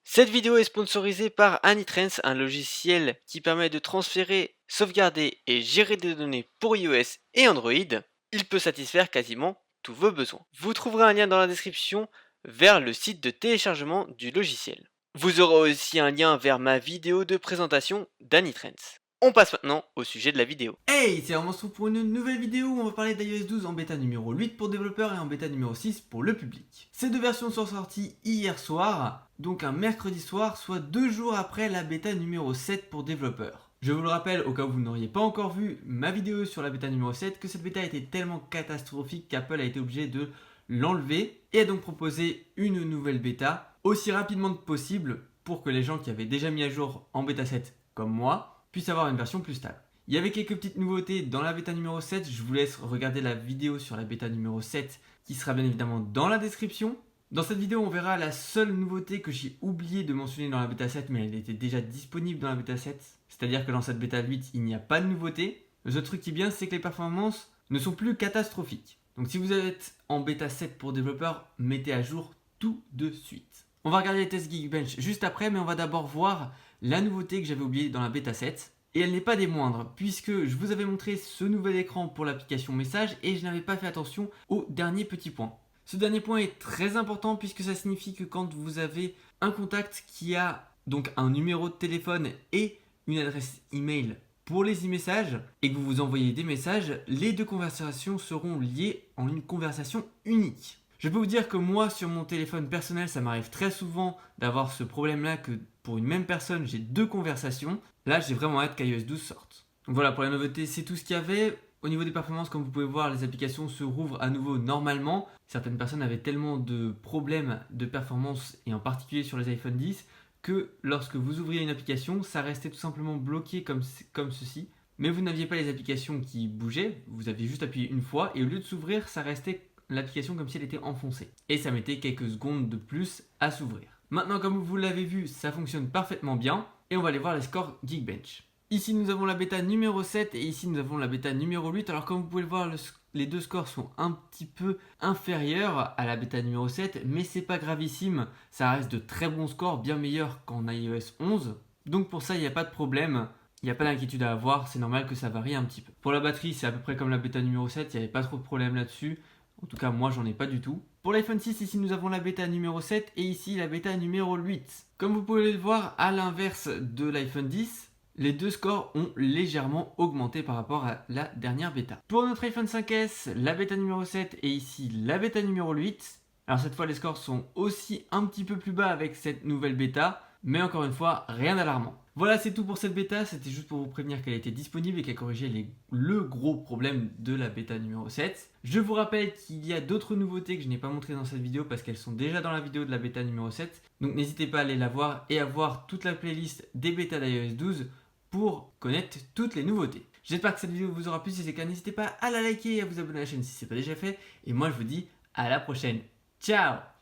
Cette vidéo est sponsorisée par Anitrans, un logiciel qui permet de transférer, sauvegarder et gérer des données pour iOS et Android. Il peut satisfaire quasiment tous vos besoins. Vous trouverez un lien dans la description vers le site de téléchargement du logiciel. Vous aurez aussi un lien vers ma vidéo de présentation d'Anitrans. On passe maintenant au sujet de la vidéo. Hey, c'est on se retrouve pour une nouvelle vidéo où on va parler d'iOS 12 en bêta numéro 8 pour développeurs et en bêta numéro 6 pour le public. Ces deux versions sont sorties hier soir, donc un mercredi soir, soit 2 jours après la bêta numéro 7 pour développeurs. Je vous le rappelle, au cas où vous n'auriez pas encore vu ma vidéo sur la bêta numéro 7, que cette bêta était tellement catastrophique qu'Apple a été obligé de l'enlever et a donc proposé une nouvelle bêta aussi rapidement que possible pour que les gens qui avaient déjà mis à jour en bêta 7 comme moi puissent avoir une version plus stable. Il y avait quelques petites nouveautés dans la bêta numéro 7, je vous laisse regarder la vidéo sur la bêta numéro 7 qui sera bien évidemment dans la description. Dans cette vidéo, on verra la seule nouveauté que j'ai oublié de mentionner dans la bêta 7, mais elle était déjà disponible dans la bêta 7. C'est-à-dire que dans cette bêta 8, il n'y a pas de nouveauté. Le seul truc qui est bien, c'est que les performances ne sont plus catastrophiques. Donc si vous êtes en bêta 7 pour développeurs, mettez à jour tout de suite. On va regarder les tests Geekbench juste après, mais on va d'abord voir la nouveauté que j'avais oubliée dans la bêta 7. Et elle n'est pas des moindres, puisque je vous avais montré ce nouvel écran pour l'application message et je n'avais pas fait attention au dernier petit point. Ce dernier point est très important puisque ça signifie que quand vous avez un contact qui a donc un numéro de téléphone et une adresse email pour les e-messages et que vous vous envoyez des messages, les deux conversations seront liées en une conversation unique. Je peux vous dire que moi, sur mon téléphone personnel, ça m'arrive très souvent d'avoir ce problème-là que pour une même personne, j'ai deux conversations. Là, j'ai vraiment hâte qu'iOS 12 sorte. Donc voilà, pour la nouveauté, c'est tout ce qu'il y avait. Au niveau des performances, comme vous pouvez voir, les applications se rouvrent à nouveau normalement. Certaines personnes avaient tellement de problèmes de performance, et en particulier sur les iPhone 10, que lorsque vous ouvriez une application, ça restait tout simplement bloqué comme ceci. Mais vous n'aviez pas les applications qui bougeaient, vous aviez juste appuyé une fois, et au lieu de s'ouvrir, ça restait l'application comme si elle était enfoncée. Et ça mettait quelques secondes de plus à s'ouvrir. Maintenant, comme vous l'avez vu, ça fonctionne parfaitement bien. Et on va aller voir les scores Geekbench. Ici, nous avons la bêta numéro 7 et ici, nous avons la bêta numéro 8. Alors, comme vous pouvez le voir, les deux scores sont un petit peu inférieurs à la bêta numéro 7, mais c'est pas gravissime. Ça reste de très bons scores, bien meilleurs qu'en iOS 11. Donc, pour ça, il n'y a pas de problème. Il n'y a pas d'inquiétude à avoir, c'est normal que ça varie un petit peu. Pour la batterie, c'est à peu près comme la bêta numéro 7, il n'y avait pas trop de problème là-dessus. En tout cas, moi, j'en ai pas du tout. Pour l'iPhone 6, ici, nous avons la bêta numéro 7 et ici, la bêta numéro 8. Comme vous pouvez le voir, à l'inverse de l'iPhone 10, les deux scores ont légèrement augmenté par rapport à la dernière bêta. Pour notre iPhone 5S, la bêta numéro 7 et ici, la bêta numéro 8. Alors cette fois, les scores sont aussi un petit peu plus bas avec cette nouvelle bêta, mais encore une fois, rien d'alarmant. Voilà, c'est tout pour cette bêta, c'était juste pour vous prévenir qu'elle était disponible et qu'elle corrigeait le gros problème de la bêta numéro 7. Je vous rappelle qu'il y a d'autres nouveautés que je n'ai pas montrées dans cette vidéo parce qu'elles sont déjà dans la vidéo de la bêta numéro 7. Donc n'hésitez pas à aller la voir et à voir toute la playlist des bêtas d'iOS 12 pour connaître toutes les nouveautés. J'espère que cette vidéo vous aura plu, si c'est le cas, n'hésitez pas à la liker et à vous abonner à la chaîne si ce n'est pas déjà fait. Et moi je vous dis à la prochaine. Ciao!